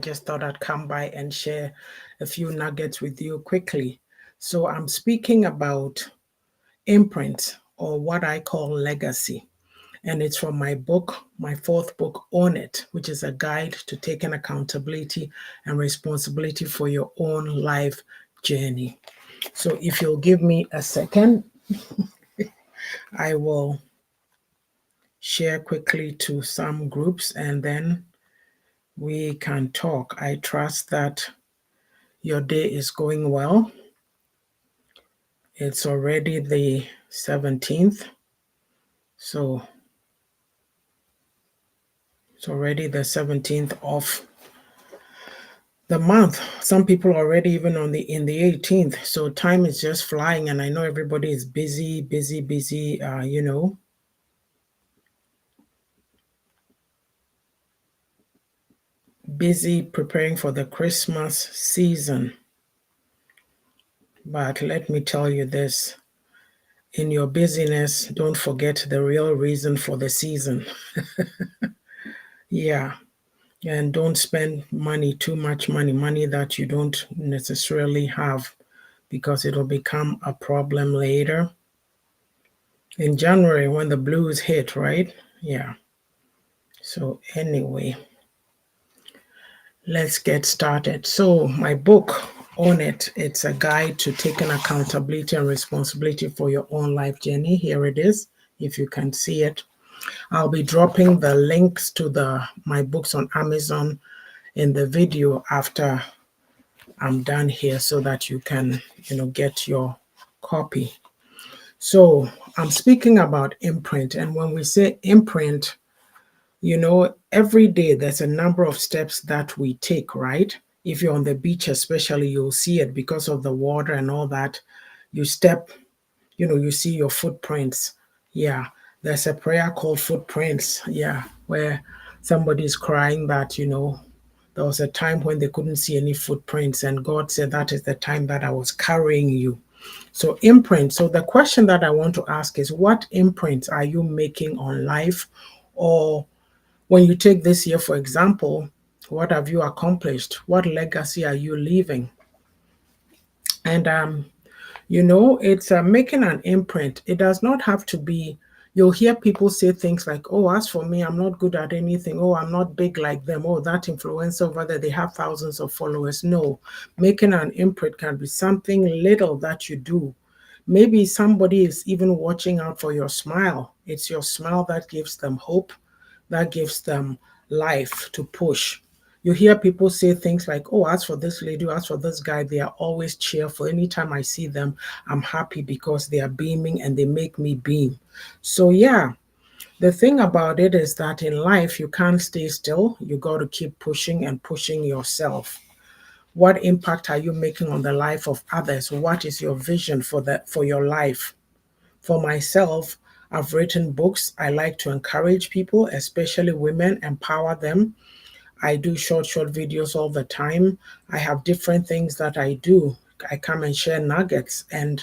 Just thought I'd come by and share a few nuggets with you quickly. So I'm speaking about imprint, or what I call legacy. And it's from my book, my fourth book, Own It, which is a guide to taking accountability and responsibility for your own life journey. So if you'll give me a second, I will share quickly to some groups and then we can talk. I trust that your day is going well. It's already the 17th, so it's already the 17th of the month. Some people are already even on the 18th, so time is just flying, and I know everybody is busy, busy preparing for the Christmas season. But let me tell you this, in your busyness, don't forget the real reason for the season. Yeah. And don't spend money, too much money that you don't necessarily have, because it'll become a problem later. In January, when the blues hit, right? Yeah. So anyway, let's get started. So my book, Own It, it's a guide to taking accountability and responsibility for your own life journey. Here it is, if you can see it. I'll be dropping the links to my books on Amazon in the video after I'm done here, so that you can, get your copy. So I'm speaking about imprint. And when we say imprint, every day there's a number of steps that we take, right? If you're on the beach, especially, you'll see it because of the water and all that. You step, you see your footprints. Yeah. There's a prayer called Footprints. Yeah. Where somebody's crying that, there was a time when they couldn't see any footprints, and God said, that is the time that I was carrying you. So imprint. So the question that I want to ask is, what imprints are you making on life? Or when you take this year, for example, what have you accomplished? What legacy are you leaving? And it's making an imprint. It does not have to be, you'll hear people say things like, oh, as for me, I'm not good at anything. Oh, I'm not big like them. Oh, that influencer over there, they have thousands of followers. No, making an imprint can be something little that you do. Maybe somebody is even watching out for your smile. It's your smile that gives them hope, that gives them life to push. You hear people say things like, oh, as for this lady, as for this guy, they are always cheerful. Anytime I see them, I'm happy because they are beaming and they make me beam. So, yeah, the thing about it is that in life, you can't stay still. You got to keep pushing and pushing yourself. What impact are you making on the life of others? What is your vision for your life? For myself, I've written books. I like to encourage people, especially women, empower them. I do short videos all the time. I have different things that I do. I come and share nuggets, and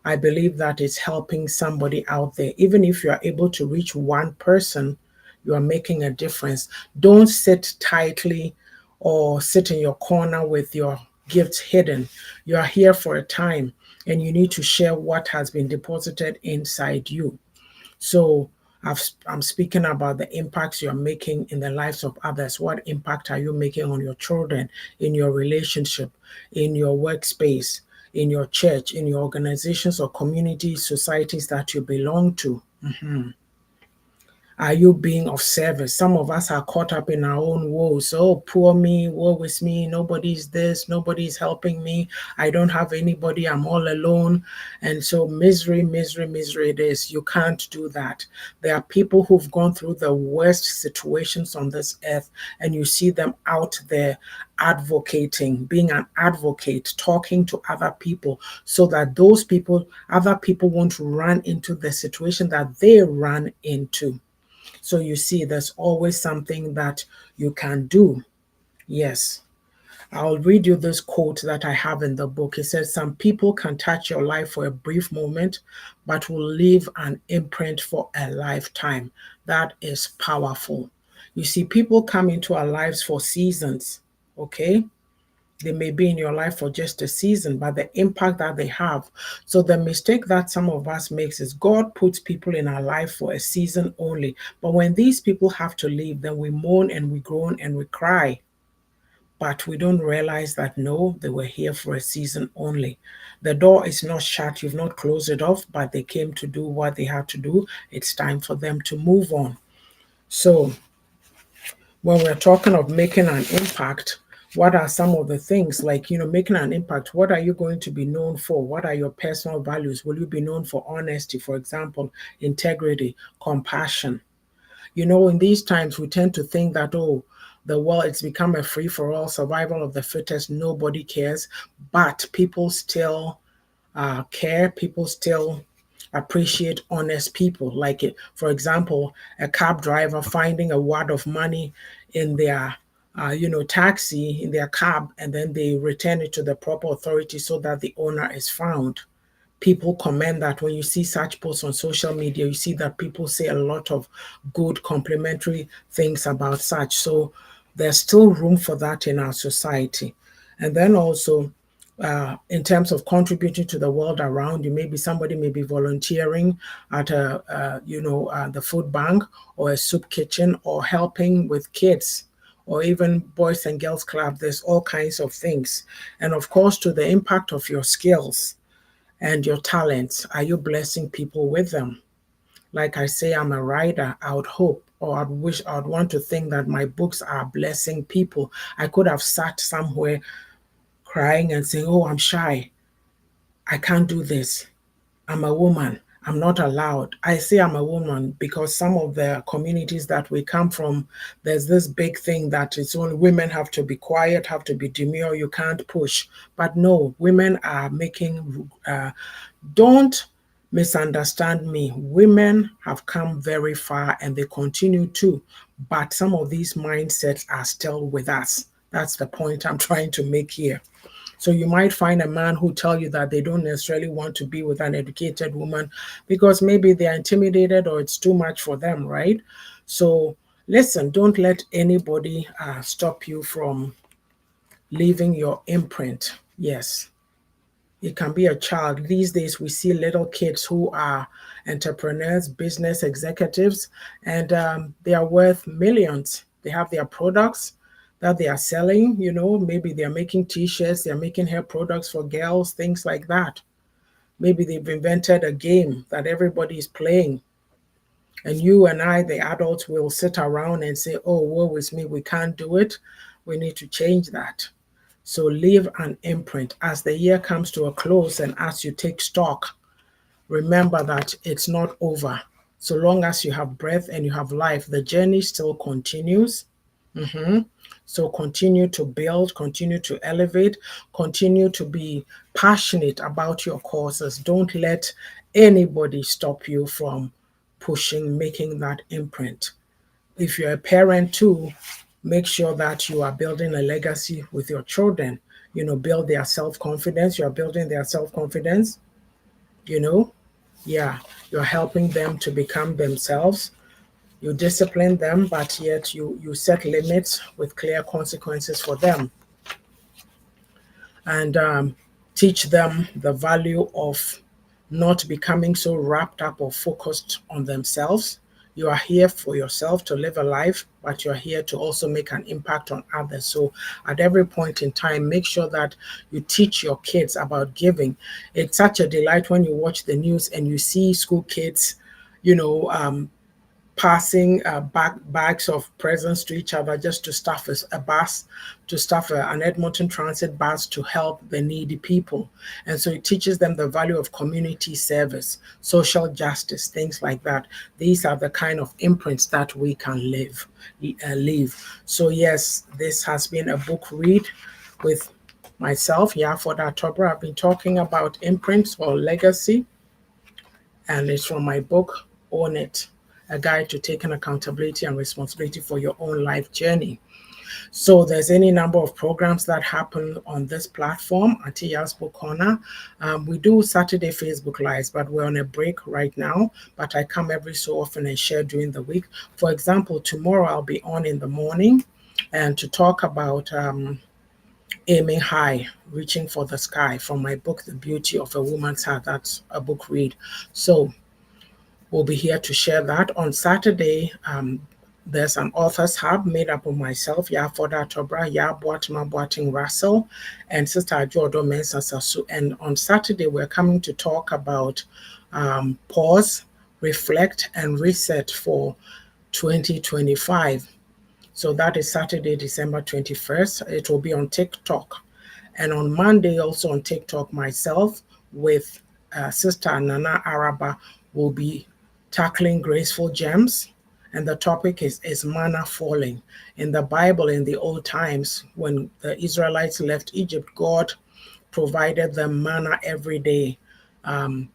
I believe that it's helping somebody out there. Even if you are able to reach one person, you are making a difference. Don't sit tightly or sit in your corner with your gifts hidden. You are here for a time, and you need to share what has been deposited inside you. So I'm speaking about the impacts you're making in the lives of others. What impact are you making on your children, in your relationship, in your workspace, in your church, in your organizations or communities, societies that you belong to? Are you being of service? Some of us are caught up in our own woes. Oh, poor me, woe is me, nobody's this, nobody's helping me, I don't have anybody, I'm all alone. And so misery it is. You can't do that. There are people who've gone through the worst situations on this earth, and you see them out there advocating, being an advocate, talking to other people, so that other people won't run into the situation that they ran into. So you see, there's always something that you can do. Yes. I'll read you this quote that I have in the book. It says, some people can touch your life for a brief moment, but will leave an imprint for a lifetime. That is powerful. You see, people come into our lives for seasons. okay? They may be in your life for just a season, but the impact that they have. So the mistake that some of us makes is God puts people in our life for a season only. But when these people have to leave, then we moan and we groan and we cry. But we don't realize that no, they were here for a season only. The door is not shut, you've not closed it off, but they came to do what they had to do. It's time for them to move on. So when we're talking of making an impact, what are some of the things like, making an impact? What are you going to be known for? What are your personal values? Will you be known for honesty, for example, integrity, compassion? In these times, we tend to think that, oh, the world, it's become a free for all, survival of the fittest, nobody cares, but people still care, people still appreciate honest people. Like, for example, a cab driver finding a wad of money in their taxi, in their cab, and then they return it to the proper authority so that the owner is found. People comment that when you see such posts on social media, you see that people say a lot of good complimentary things about such. So there's still room for that in our society. And then also, in terms of contributing to the world around you, maybe somebody may be volunteering at the food bank or a soup kitchen, or helping with kids, or even boys and girls club. There's all kinds of things. And of course, to the impact of your skills and your talents, are you blessing people with them? Like I say, I'm a writer. I would hope, or I'd want to think that my books are blessing people. I could have sat somewhere crying and saying, oh, I'm shy, I can't do this, I'm a woman, I'm not allowed. I say I'm a woman because some of the communities that we come from, there's this big thing that it's only women have to be quiet, have to be demure, you can't push. But no, women are making, don't misunderstand me. Women have come very far and they continue to, but some of these mindsets are still with us. That's the point I'm trying to make here. So you might find a man who tell you that they don't necessarily want to be with an educated woman because maybe they're intimidated or it's too much for them, right? So listen, don't let anybody stop you from leaving your imprint. Yes, it can be a child. These days, we see little kids who are entrepreneurs, business executives, and they are worth millions. They have their products that they are selling. Maybe they're making t-shirts, they're making hair products for girls, things like that. Maybe they've invented a game that everybody is playing. And you and I, the adults, will sit around and say, oh, woe is me, we can't do it. We need to change that. So leave an imprint. As the year comes to a close and as you take stock, remember that it's not over. So long as you have breath and you have life, the journey still continues. So continue to build, continue to elevate, continue to be passionate about your causes. Don't let anybody stop you from pushing, making that imprint. If you're a parent too, make sure that you are building a legacy with your children. Build their self-confidence. You're building their self-confidence, you know. Yeah, you're helping them to become themselves. You discipline them, but yet you set limits with clear consequences for them. And teach them the value of not becoming so wrapped up or focused on themselves. You are here for yourself to live a life, but you're here to also make an impact on others. So at every point in time, make sure that you teach your kids about giving. It's such a delight when you watch the news and you see school kids, you know, passing bags of presents to each other just to staff a bus, to staff an Edmonton Transit bus to help the needy people. And so it teaches them the value of community service, social justice, things like that. These are the kind of imprints that we can leave. So yes, this has been a book read with myself, Yaafod Atobra. I've been talking about imprints or legacy, and it's from my book, Own It, a guide to taking accountability and responsibility for your own life journey. So there's any number of programs that happen on this platform, at YAA'S Book Corner. We do Saturday Facebook Lives, but we're on a break right now. But I come every so often and share during the week. For example, tomorrow I'll be on in the morning and to talk about aiming high, reaching for the sky, from my book, The Beauty of a Woman's Heart. That's a book read. So we'll be here to share that. On Saturday, there's an author's hub made up of myself, Foda Tobra, Boatima Boating Russell, and Sister Ajodo Mensa Sasu. And on Saturday, we're coming to talk about pause, reflect, and reset for 2025. So that is Saturday, December 21st. It will be on TikTok. And on Monday, also on TikTok, myself with Sister Nana Araba will be tackling graceful gems. And the topic is manna falling. In the Bible, in the old times, when the Israelites left Egypt, God provided them manna every day, to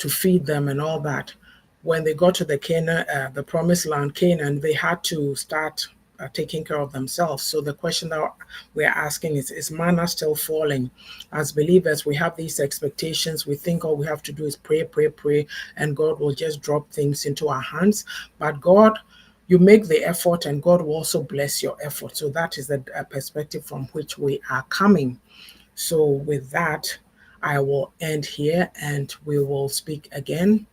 feed them and all that. When they got to the promised land, Canaan, they had to start taking care of themselves. So the question that we're asking is manna still falling? As believers, we have these expectations. We think all we have to do is pray, pray, pray, and God will just drop things into our hands. But God, you make the effort and God will also bless your effort. So that is the perspective from which we are coming. So with that, I will end here and we will speak again.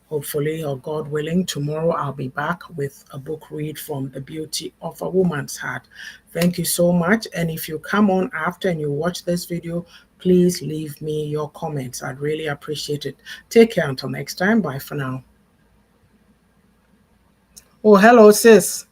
Hopefully, or God willing, tomorrow I'll be back with a book read from The Beauty of a Woman's Heart. Thank you so much. And if you come on after and you watch this video, please leave me your comments. I'd really appreciate it. Take care until next time. Bye for now. Oh, hello, sis.